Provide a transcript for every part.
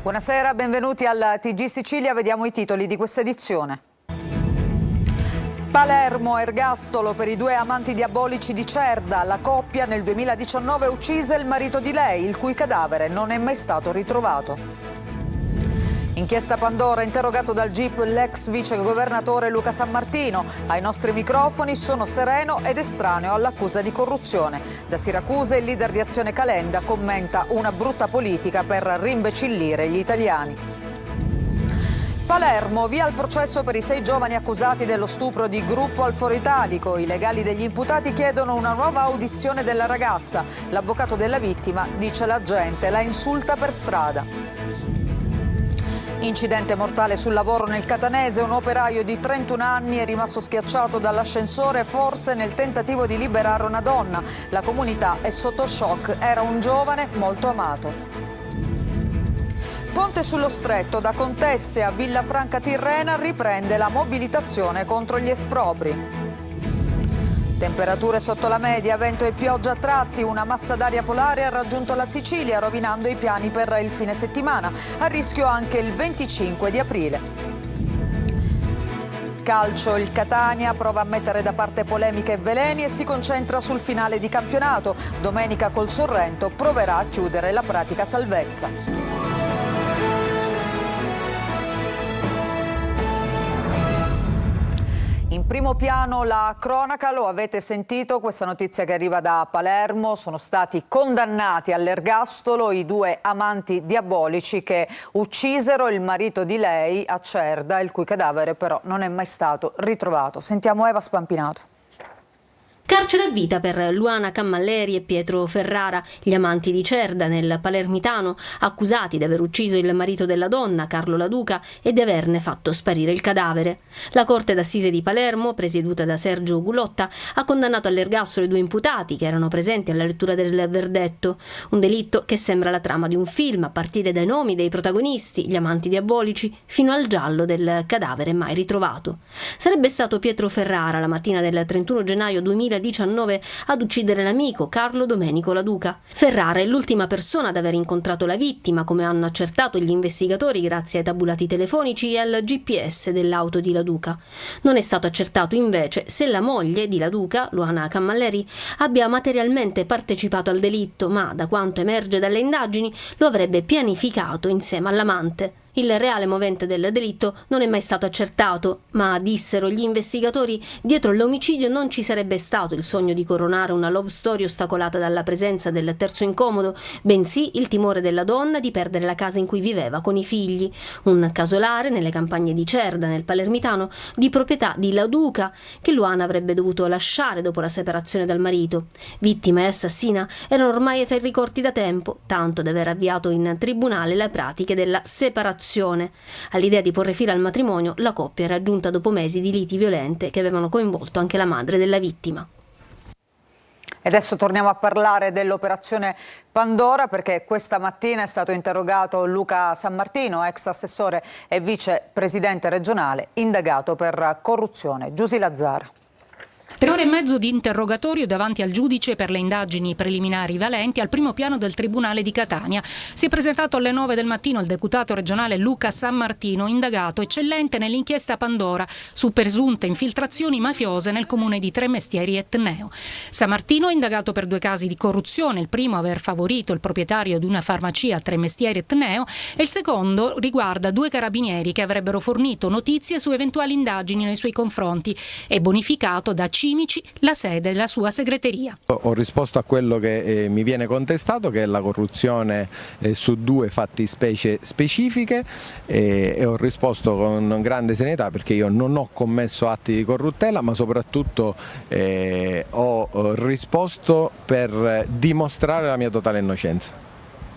Buonasera, benvenuti al TG Sicilia, vediamo i titoli di questa edizione. Palermo, ergastolo per i due amanti diabolici di Cerda. La coppia nel 2019 uccise il marito di lei, il cui cadavere non è mai stato ritrovato. Inchiesta Pandora, interrogato dal GIP l'ex vicegovernatore Luca Sammartino. Ai nostri microfoni: sono sereno ed estraneo all'accusa di corruzione. Da Siracusa il leader di Azione Calenda commenta una brutta politica per rimbecillire gli italiani. Palermo, via il processo per i 6 giovani accusati dello stupro di Gruppo al Foro Italico. I legali degli imputati chiedono una nuova audizione della ragazza. L'avvocato della vittima dice la gente la insulta per strada. Incidente mortale sul lavoro nel Catanese, un operaio di 31 anni è rimasto schiacciato dall'ascensore, forse nel tentativo di liberare una donna. La comunità è sotto shock, era un giovane molto amato. Ponte sullo Stretto, da Contesse a Villafranca Tirrena riprende la mobilitazione contro gli espropri. Temperature sotto la media, vento e pioggia a tratti, una massa d'aria polare ha raggiunto la Sicilia rovinando i piani per il fine settimana, a rischio anche il 25 di aprile. Calcio, il Catania prova a mettere da parte polemiche e veleni e si concentra sul finale di campionato. Domenica col Sorrento proverà a chiudere la pratica salvezza. In primo piano la cronaca, lo avete sentito, questa notizia che arriva da Palermo: sono stati condannati all'ergastolo i 2 amanti diabolici che uccisero il marito di lei a Cerda, il cui cadavere però non è mai stato ritrovato. Sentiamo Eva Spampinato. Carcere a vita per Luana Cammalleri e Pietro Ferrara, gli amanti di Cerda nel Palermitano, accusati di aver ucciso il marito della donna, Carlo Laduca, e di averne fatto sparire il cadavere. La Corte d'Assise di Palermo, presieduta da Sergio Gulotta, ha condannato all'ergastolo i 2 imputati che erano presenti alla lettura del verdetto. Un delitto che sembra la trama di un film, a partire dai nomi dei protagonisti, gli amanti diabolici, fino al giallo del cadavere mai ritrovato. Sarebbe stato Pietro Ferrara, la mattina del 31 gennaio 2019, ad uccidere l'amico Carlo Domenico Laduca. Ferrara è l'ultima persona ad aver incontrato la vittima, come hanno accertato gli investigatori grazie ai tabulati telefonici e al GPS dell'auto di Laduca. Non è stato accertato invece se la moglie di Laduca, Luana Cammalleri, abbia materialmente partecipato al delitto, ma da quanto emerge dalle indagini lo avrebbe pianificato insieme all'amante. Il reale movente del delitto non è mai stato accertato, ma, dissero gli investigatori, dietro l'omicidio non ci sarebbe stato il sogno di coronare una love story ostacolata dalla presenza del terzo incomodo, bensì il timore della donna di perdere la casa in cui viveva con i figli. Un casolare nelle campagne di Cerda, nel Palermitano, di proprietà di Laduca, che Luana avrebbe dovuto lasciare dopo la separazione dal marito. Vittima e assassina erano ormai ai ferri corti da tempo, tanto da aver avviato in tribunale le pratiche della separazione. All'idea di porre fine al matrimonio, la coppia era giunta dopo mesi di liti violente che avevano coinvolto anche la madre della vittima. E adesso torniamo a parlare dell'operazione Pandora, perché questa mattina è stato interrogato Luca Sammartino, ex assessore e vicepresidente regionale, indagato per corruzione. Giusy Lazzara. 3 ore e mezzo di interrogatorio davanti al giudice per le indagini preliminari valenti al primo piano del Tribunale di Catania. Si è presentato alle 9 del mattino il deputato regionale Luca Sammartino, indagato eccellente nell'inchiesta Pandora su presunte infiltrazioni mafiose nel comune di Tremestieri Etneo. Sammartino è indagato per 2 casi di corruzione, il primo aver favorito il proprietario di una farmacia a Tremestieri Etneo e il secondo riguarda 2 carabinieri che avrebbero fornito notizie su eventuali indagini nei suoi confronti e bonificato da Cimici la sede della sua segreteria. Ho risposto a quello che mi viene contestato, che è la corruzione su 2 fattispecie specifiche, e ho risposto con grande serenità, perché io non ho commesso atti di corruttela, ma soprattutto ho risposto per dimostrare la mia totale innocenza.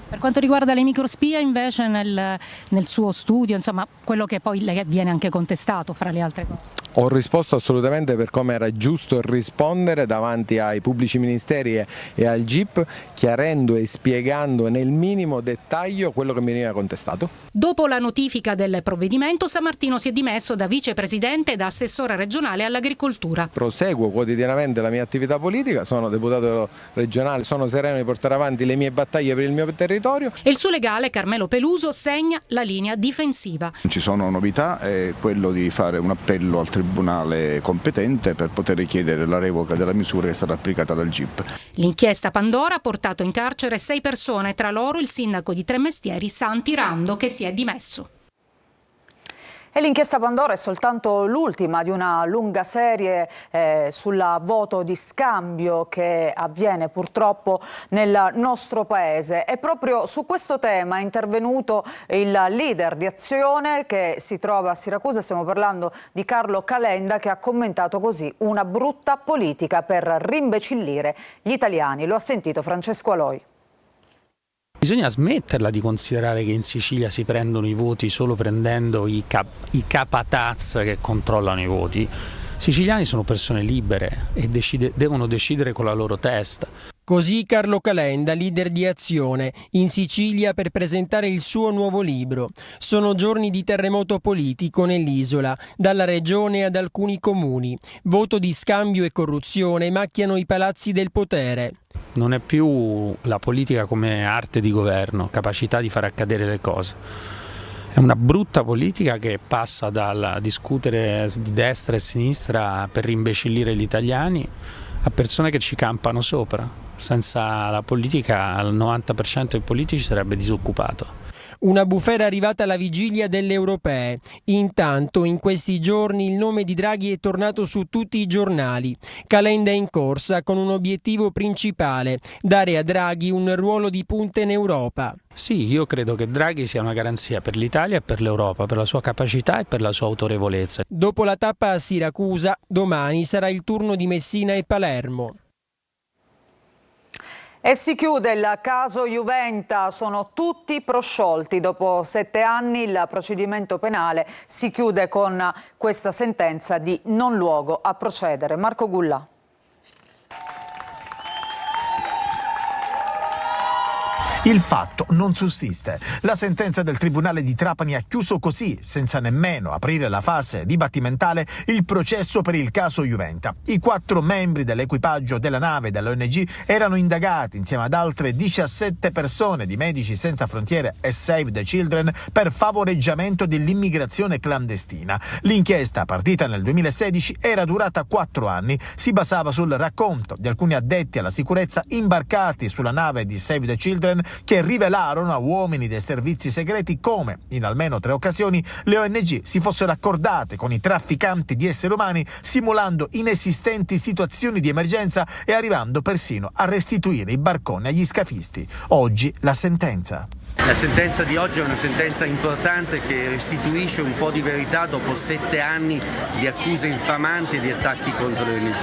Per quanto riguarda le microspie, invece, nel suo studio, insomma, quello che poi le viene anche contestato fra le altre cose. Ho risposto assolutamente per come era giusto rispondere davanti ai pubblici ministeri e al GIP, chiarendo e spiegando nel minimo dettaglio quello che mi veniva contestato. Dopo la notifica del provvedimento, Sammartino si è dimesso da vicepresidente e da assessore regionale all'agricoltura. Proseguo quotidianamente la mia attività politica, sono deputato regionale, sono sereno di portare avanti le mie battaglie per il mio territorio. E il suo legale, Carmelo Peluso, segna la linea difensiva. Ci sono novità, è quello di fare un appello al tribunale competente per poter richiedere la revoca della misura che è stata applicata dal GIP. L'inchiesta Pandora ha portato in carcere 6 persone, tra loro il sindaco di Tremestieri, Santi Rando, che si è dimesso. E l'inchiesta Pandora è soltanto l'ultima di una lunga serie sul voto di scambio che avviene purtroppo nel nostro paese. E proprio su questo tema è intervenuto il leader di Azione che si trova a Siracusa. Stiamo parlando di Carlo Calenda, che ha commentato così: una brutta politica per rimbecillire gli italiani. Lo ha sentito Francesco Aloi. Bisogna smetterla di considerare che in Sicilia si prendono i voti solo prendendo i capataz che controllano i voti. I siciliani sono persone libere e devono decidere con la loro testa. Così Carlo Calenda, leader di Azione, in Sicilia per presentare il suo nuovo libro. Sono giorni di terremoto politico nell'isola, dalla regione ad alcuni comuni. Voto di scambio e corruzione macchiano i palazzi del potere. Non è più la politica come arte di governo, capacità di far accadere le cose. È una brutta politica che passa dal discutere di destra e sinistra per rimbecillire gli italiani a persone che ci campano sopra. Senza la politica il 90% dei politici sarebbe disoccupato. Una bufera arrivata alla vigilia delle europee. Intanto, in questi giorni, il nome di Draghi è tornato su tutti i giornali. Calenda è in corsa con un obiettivo principale: dare a Draghi un ruolo di punta in Europa. Sì, io credo che Draghi sia una garanzia per l'Italia e per l'Europa, per la sua capacità e per la sua autorevolezza. Dopo la tappa a Siracusa, domani sarà il turno di Messina e Palermo. E si chiude il caso Juventa, sono tutti prosciolti. Dopo 7 anni il procedimento penale si chiude con questa sentenza di non luogo a procedere. Marco Gullà. Il fatto non sussiste. La sentenza del Tribunale di Trapani ha chiuso così, senza nemmeno aprire la fase dibattimentale, il processo per il caso Juventa. I 4 membri dell'equipaggio della nave dell'ONG erano indagati insieme ad altre 17 persone di Medici Senza Frontiere e Save the Children per favoreggiamento dell'immigrazione clandestina. L'inchiesta, partita nel 2016, era durata 4 anni. Si basava sul racconto di alcuni addetti alla sicurezza imbarcati sulla nave di Save the Children, che rivelarono a uomini dei servizi segreti come, in almeno 3 occasioni, le ONG si fossero accordate con i trafficanti di esseri umani, simulando inesistenti situazioni di emergenza e arrivando persino a restituire i barconi agli scafisti. Oggi la sentenza. La sentenza di oggi è una sentenza importante che restituisce un po' di verità dopo 7 anni di accuse infamanti e di attacchi contro le ONG.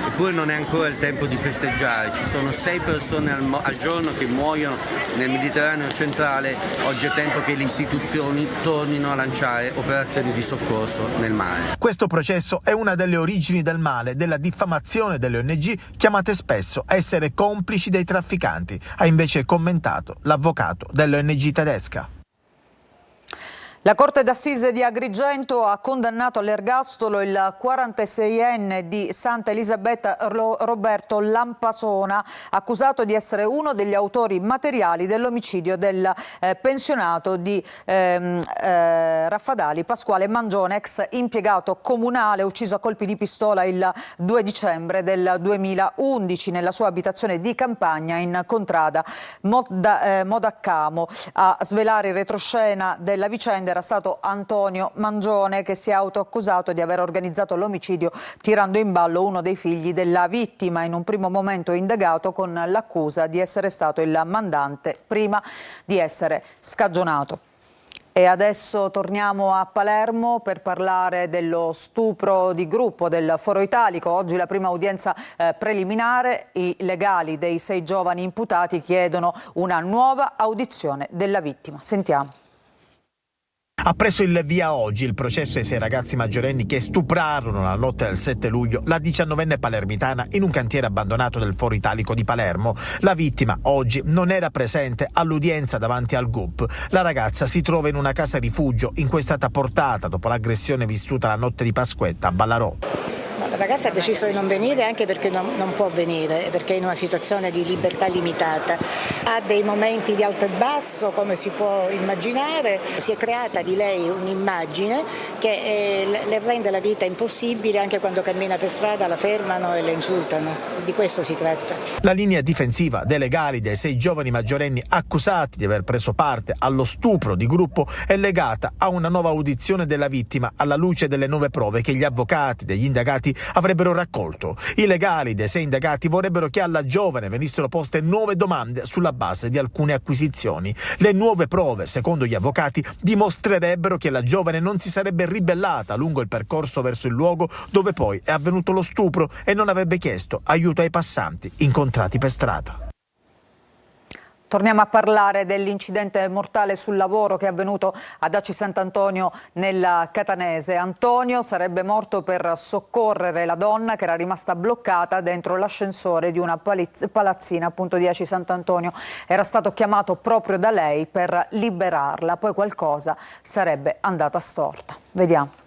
Eppure non è ancora il tempo di festeggiare, ci sono 6 persone al giorno che muoiono nel Mediterraneo centrale. Oggi è tempo che le istituzioni tornino a lanciare operazioni di soccorso nel mare. Questo processo è una delle origini del male, della diffamazione delle ONG, chiamate spesso a essere complici dei trafficanti, ha invece commentato l'avvocato dell'ONG tedesca. La Corte d'Assise di Agrigento ha condannato all'ergastolo il 46enne di Santa Elisabetta Roberto Lampasona, accusato di essere uno degli autori materiali dell'omicidio del pensionato di Raffadali, Pasquale Mangione, ex impiegato comunale, ucciso a colpi di pistola il 2 dicembre del 2011 nella sua abitazione di campagna in contrada Modaccamo. A svelare il retroscena della vicenda era stato Antonio Mangione, che si è autoaccusato di aver organizzato l'omicidio tirando in ballo uno dei figli della vittima, in un primo momento indagato con l'accusa di essere stato il mandante prima di essere scagionato. E adesso torniamo a Palermo per parlare dello stupro di gruppo del Foro Italico. Oggi la prima udienza preliminare. I legali dei 6 giovani imputati chiedono una nuova audizione della vittima. Sentiamo. Ha preso il via oggi il processo ai 6 ragazzi maggiorenni che stuprarono la notte del 7 luglio la 19enne palermitana in un cantiere abbandonato del Foro Italico di Palermo. La vittima oggi non era presente all'udienza davanti al GUP. La ragazza si trova in una casa rifugio in cui è stata portata dopo l'aggressione vissuta la notte di Pasquetta a Ballarò. La ragazza ha deciso di non venire anche perché non può venire, perché è in una situazione di libertà limitata. Ha dei momenti di alto e basso, come si può immaginare. Si è creata di lei un'immagine che le rende la vita impossibile. Anche quando cammina per strada la fermano e le insultano. Di questo si tratta. La linea difensiva dei legali dei 6 giovani maggiorenni accusati di aver preso parte allo stupro di gruppo è legata a una nuova audizione della vittima alla luce delle nuove prove che gli avvocati degli indagati avrebbero raccolto. I legali dei 6 indagati vorrebbero che alla giovane venissero poste nuove domande sulla base di alcune acquisizioni. Le nuove prove, secondo gli avvocati, dimostrerebbero che la giovane non si sarebbe ribellata lungo il percorso verso il luogo dove poi è avvenuto lo stupro e non avrebbe chiesto aiuto ai passanti incontrati per strada. Torniamo a parlare dell'incidente mortale sul lavoro che è avvenuto ad Aci Sant'Antonio nel Catanese. Antonio sarebbe morto per soccorrere la donna che era rimasta bloccata dentro l'ascensore di una palazzina appunto di Aci Sant'Antonio. Era stato chiamato proprio da lei per liberarla, poi qualcosa sarebbe andata storta. Vediamo.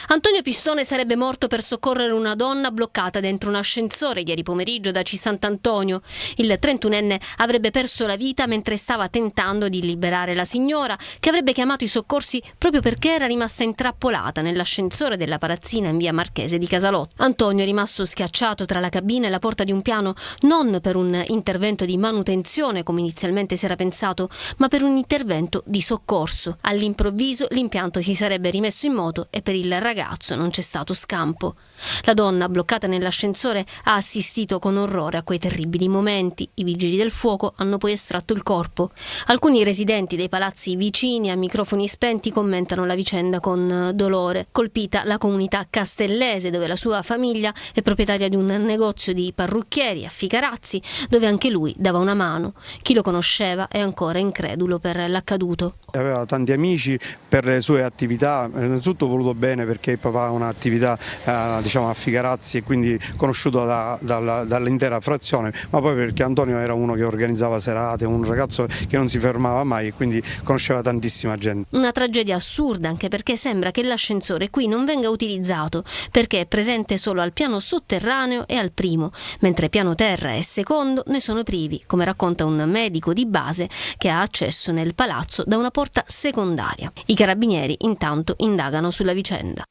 Antonio Pistone sarebbe morto per soccorrere una donna bloccata dentro un ascensore ieri pomeriggio da Aci Sant'Antonio. Il 31enne avrebbe perso la vita mentre stava tentando di liberare la signora, che avrebbe chiamato i soccorsi proprio perché era rimasta intrappolata nell'ascensore della palazzina in via Marchese di Casalotto. Antonio è rimasto schiacciato tra la cabina e la porta di un piano non per un intervento di manutenzione come inizialmente si era pensato, ma per un intervento di soccorso. All'improvviso l'impianto si sarebbe rimesso in moto e per il ragazzo non c'è stato scampo. La donna, bloccata nell'ascensore, ha assistito con orrore a quei terribili momenti. I vigili del fuoco hanno poi estratto il corpo. Alcuni residenti dei palazzi vicini a microfoni spenti commentano la vicenda con dolore. Colpita la comunità castellese, dove la sua famiglia è proprietaria di un negozio di parrucchieri a Ficarazzi, dove anche lui dava una mano. Chi lo conosceva è ancora incredulo per l'accaduto. Aveva tanti amici per le sue attività, innanzitutto voluto bene perché il papà ha un'attività a Ficarazzi e quindi conosciuto dall'intera frazione, ma poi perché Antonio era uno che organizzava serate, un ragazzo che non si fermava mai e quindi conosceva tantissima gente. Una tragedia assurda anche perché sembra che l'ascensore qui non venga utilizzato perché è presente solo al piano sotterraneo e al primo, mentre piano terra e secondo ne sono privi, come racconta un medico di base che ha accesso nel palazzo da una porta secondaria. I carabinieri intanto indagano sulla vicenda.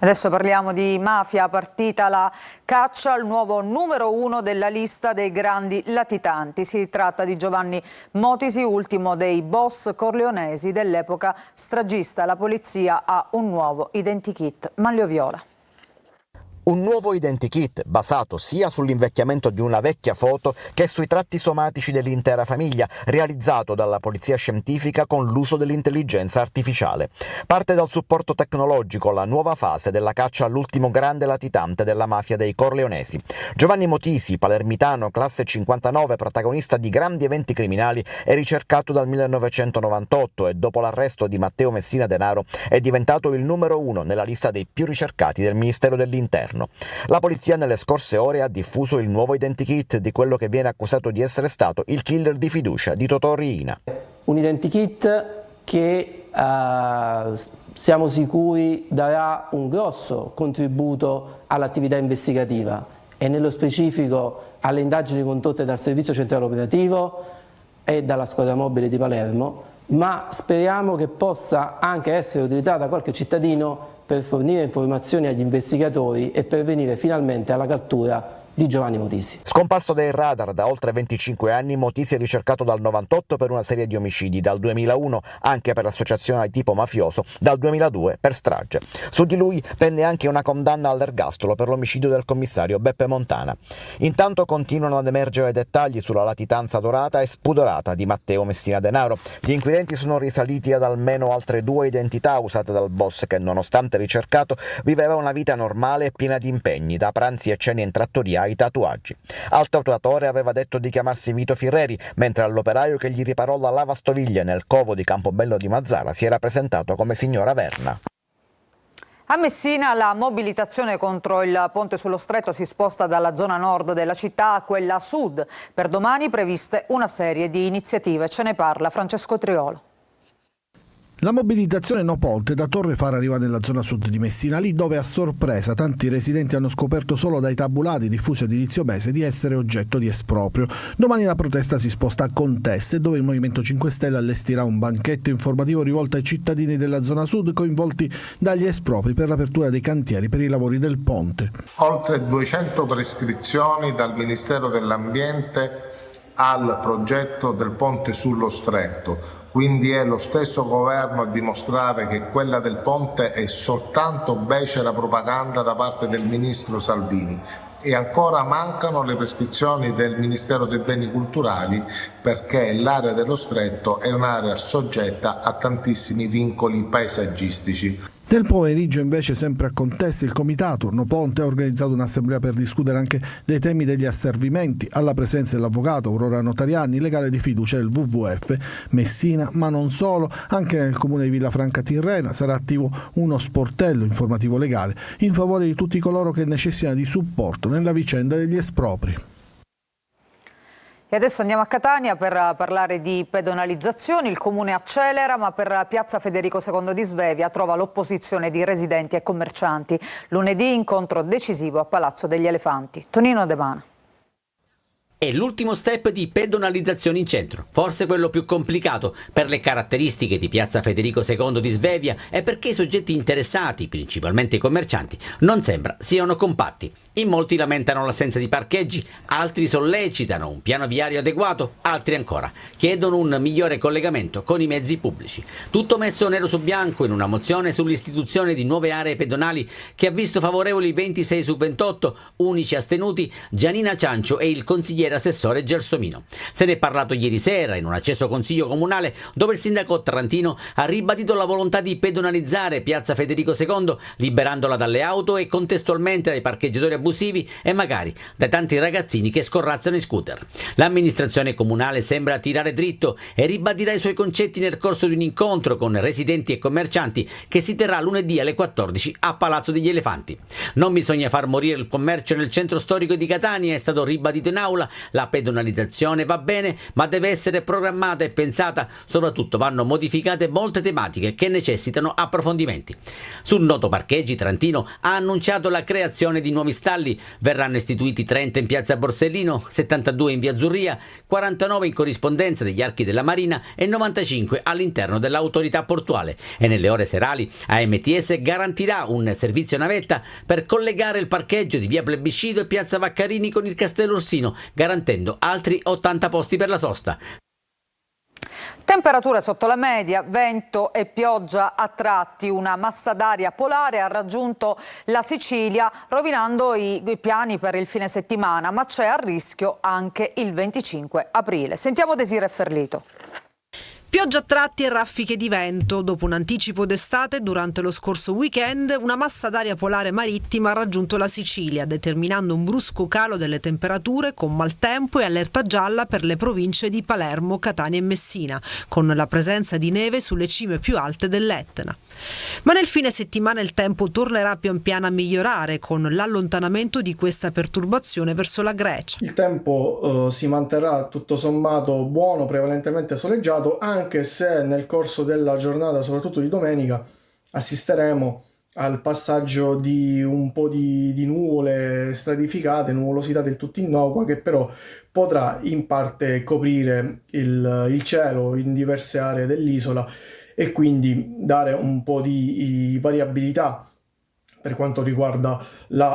Adesso parliamo di mafia, partita la caccia al nuovo numero 1 della lista dei grandi latitanti. Si tratta di Giovanni Motisi, ultimo dei boss corleonesi dell'epoca stragista. La polizia ha un nuovo identikit. Manlio Viola. Un nuovo identikit basato sia sull'invecchiamento di una vecchia foto che sui tratti somatici dell'intera famiglia, realizzato dalla polizia scientifica con l'uso dell'intelligenza artificiale. Parte dal supporto tecnologico la nuova fase della caccia all'ultimo grande latitante della mafia dei corleonesi. Giovanni Motisi, palermitano, classe 59, protagonista di grandi eventi criminali, è ricercato dal 1998 e dopo l'arresto di Matteo Messina Denaro è diventato il numero 1 nella lista dei più ricercati del Ministero dell'Interno. La polizia nelle scorse ore ha diffuso il nuovo identikit di quello che viene accusato di essere stato il killer di fiducia di Totò Riina. Un identikit che siamo sicuri darà un grosso contributo all'attività investigativa e nello specifico alle indagini condotte dal Servizio Centrale Operativo e dalla Squadra Mobile di Palermo, ma speriamo che possa anche essere utilizzata da qualche cittadino per fornire informazioni agli investigatori e pervenire finalmente alla cattura di Giovanni Motisi. Scomparso dai radar da oltre 25 anni, Motisi è ricercato dal 98 per una serie di omicidi, dal 2001 anche per associazione di tipo mafioso, dal 2002 per strage. Su di lui pende anche una condanna all'ergastolo per l'omicidio del commissario Beppe Montana. Intanto continuano ad emergere dettagli sulla latitanza dorata e spudorata di Matteo Messina Denaro. Gli inquirenti sono risaliti ad almeno altre 2 identità usate dal boss che, nonostante ricercato, viveva una vita normale e piena di impegni, da pranzi e cene in trattoria ai tatuaggi. Al tatuatore aveva detto di chiamarsi Vito Firreri, mentre all'operaio che gli riparò la lavastoviglie nel covo di Campobello di Mazara si era presentato come signora Verna. A Messina la mobilitazione contro il ponte sullo Stretto si sposta dalla zona nord della città a quella sud. Per domani previste una serie di iniziative. Ce ne parla Francesco Triolo. La mobilitazione no ponte da Torre Fara arriva nella zona sud di Messina, lì dove a sorpresa tanti residenti hanno scoperto solo dai tabulati diffusi ad inizio mese di essere oggetto di esproprio. Domani la protesta si sposta a Contesse, dove il Movimento 5 Stelle allestirà un banchetto informativo rivolto ai cittadini della zona sud coinvolti dagli espropri per l'apertura dei cantieri per i lavori del ponte. Oltre 200 prescrizioni dal Ministero dell'Ambiente al progetto del ponte sullo Stretto. Quindi è lo stesso governo a dimostrare che quella del ponte è soltanto becera propaganda da parte del ministro Salvini. E ancora mancano le prescrizioni del Ministero dei Beni Culturali, perché l'area dello Stretto è un'area soggetta a tantissimi vincoli paesaggistici. Nel pomeriggio invece, sempre a Contesse, il comitato No Ponte ha organizzato un'assemblea per discutere anche dei temi degli asservimenti, alla presenza dell'avvocato Aurora Notarianni, legale di fiducia del WWF Messina, ma non solo. Anche nel comune di Villafranca Tirrena sarà attivo uno sportello informativo legale in favore di tutti coloro che necessitano di supporto nella vicenda degli espropri. E adesso andiamo a Catania per parlare di pedonalizzazioni. Il comune accelera, ma per piazza Federico II di Svevia trova l'opposizione di residenti e commercianti. Lunedì incontro decisivo a Palazzo degli Elefanti. Tonino De Mana. È l'ultimo step di pedonalizzazione in centro, forse quello più complicato per le caratteristiche di piazza Federico II di Svevia e perché i soggetti interessati, principalmente i commercianti, non sembra siano compatti. In molti lamentano l'assenza di parcheggi, altri sollecitano un piano viario adeguato, altri ancora chiedono un migliore collegamento con i mezzi pubblici. Tutto messo nero su bianco in una mozione sull'istituzione di nuove aree pedonali che ha visto favorevoli 26 su 28, unici astenuti Gianina Ciancio e il consigliere assessore Gelsomino. Se ne è parlato ieri sera in un acceso consiglio comunale dove il sindaco tarantino ha ribadito la volontà di pedonalizzare piazza Federico II liberandola dalle auto e contestualmente dai parcheggiatori abusivi e magari dai tanti ragazzini che scorrazzano in scooter. L'amministrazione comunale sembra tirare dritto e ribadirà i suoi concetti nel corso di un incontro con residenti e commercianti che si terrà lunedì alle 14 a Palazzo degli Elefanti. Non bisogna far morire il commercio nel centro storico di Catania, è stato ribadito in aula. La pedonalizzazione va bene, ma deve essere programmata e pensata. Soprattutto vanno modificate molte tematiche che necessitano approfondimenti. Sul noto parcheggi, Trentino ha annunciato la creazione di nuovi stalli. Verranno istituiti 30 in piazza Borsellino, 72 in via Zurria, 49 in corrispondenza degli Archi della Marina e 95 all'interno dell'autorità portuale. E nelle ore serali AMTS garantirà un servizio navetta per collegare il parcheggio di via Plebiscito e piazza Vaccarini con il Castello Orsino, garantendo altri 80 posti per la sosta. Temperature sotto la media, vento e pioggia a tratti. Una massa d'aria polare ha raggiunto la Sicilia, rovinando i piani per il fine settimana, ma c'è a rischio anche il 25 aprile. Sentiamo Desiree Ferlito. Pioggia a tratti e raffiche di vento. Dopo un anticipo d'estate, durante lo scorso weekend, una massa d'aria polare marittima ha raggiunto la Sicilia, determinando un brusco calo delle temperature con maltempo e allerta gialla per le province di Palermo, Catania e Messina, con la presenza di neve sulle cime più alte dell'Etna. Ma nel fine settimana il tempo tornerà pian piano a migliorare, con l'allontanamento di questa perturbazione verso la Grecia. Il tempo si manterrà tutto sommato buono, prevalentemente soleggiato, anche se nel corso della giornata, soprattutto di domenica, assisteremo al passaggio di un po' di nuvole stratificate, nuvolosità del tutto innocua, che però potrà in parte coprire il cielo in diverse aree dell'isola e quindi dare un po' di variabilità per quanto riguarda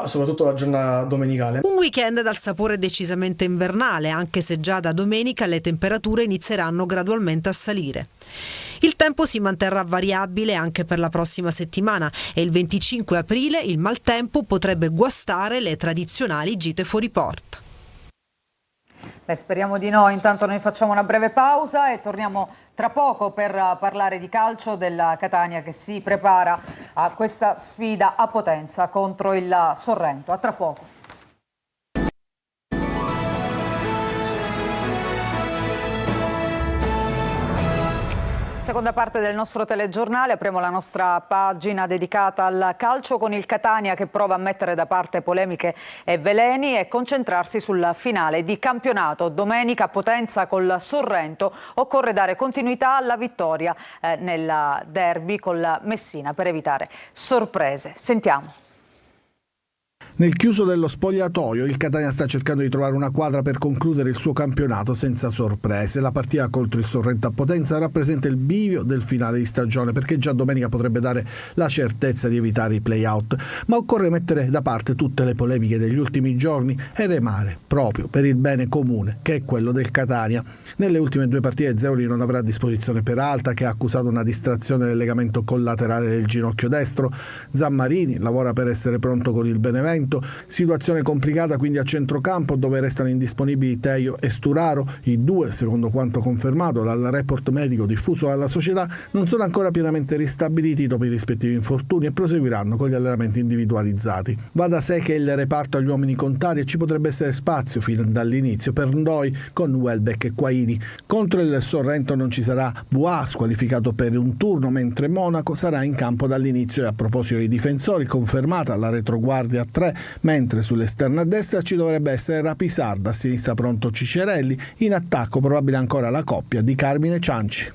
soprattutto la giornata domenicale. Un weekend dal sapore decisamente invernale, anche se già da domenica le temperature inizieranno gradualmente a salire. Il tempo si manterrà variabile anche per la prossima settimana e il 25 aprile il maltempo potrebbe guastare le tradizionali gite fuori porta. Speriamo di no. Intanto noi facciamo una breve pausa e torniamo tra poco per parlare di calcio della Catania che si prepara a questa sfida a Potenza contro il Sorrento. A tra poco. Seconda parte del nostro telegiornale, apriamo la nostra pagina dedicata al calcio con il Catania che prova a mettere da parte polemiche e veleni e concentrarsi sul finale di campionato. Domenica a Potenza col Sorrento, occorre dare continuità alla vittoria nel derby col Messina per evitare sorprese. Sentiamo. Nel chiuso dello spogliatoio il Catania sta cercando di trovare una quadra per concludere il suo campionato senza sorprese. La partita contro il Sorrento a Potenza rappresenta il bivio del finale di stagione, perché già domenica potrebbe dare la certezza di evitare i play-out. Ma occorre mettere da parte tutte le polemiche degli ultimi giorni e remare proprio per il bene comune, che è quello del Catania. Nelle ultime 2 partite Zeoli non avrà a disposizione Peralta, che ha accusato una distrazione del legamento collaterale del ginocchio destro. Zammarini lavora per essere pronto con il Benevento. Situazione complicata quindi a centrocampo, dove restano indisponibili Teio e Sturaro. I 2, secondo quanto confermato dal report medico diffuso dalla società, non sono ancora pienamente ristabiliti dopo i rispettivi infortuni e proseguiranno con gli allenamenti individualizzati. Va da sé che il reparto agli uomini contati e ci potrebbe essere spazio fin dall'inizio per Ndoi con Welbeck e Quaini. Contro il Sorrento non ci sarà Bois, squalificato per un turno, mentre Monaco sarà in campo dall'inizio. E a proposito dei difensori, confermata la retroguardia a 3, mentre sull'esterno a destra ci dovrebbe essere Rapisarda, a sinistra pronto Cicerelli, in attacco probabile ancora la coppia di Carmine Cianci.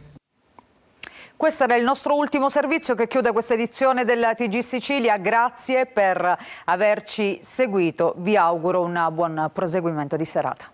Questo era il nostro ultimo servizio che chiude questa edizione della TG Sicilia. Grazie per averci seguito, vi auguro un buon proseguimento di serata.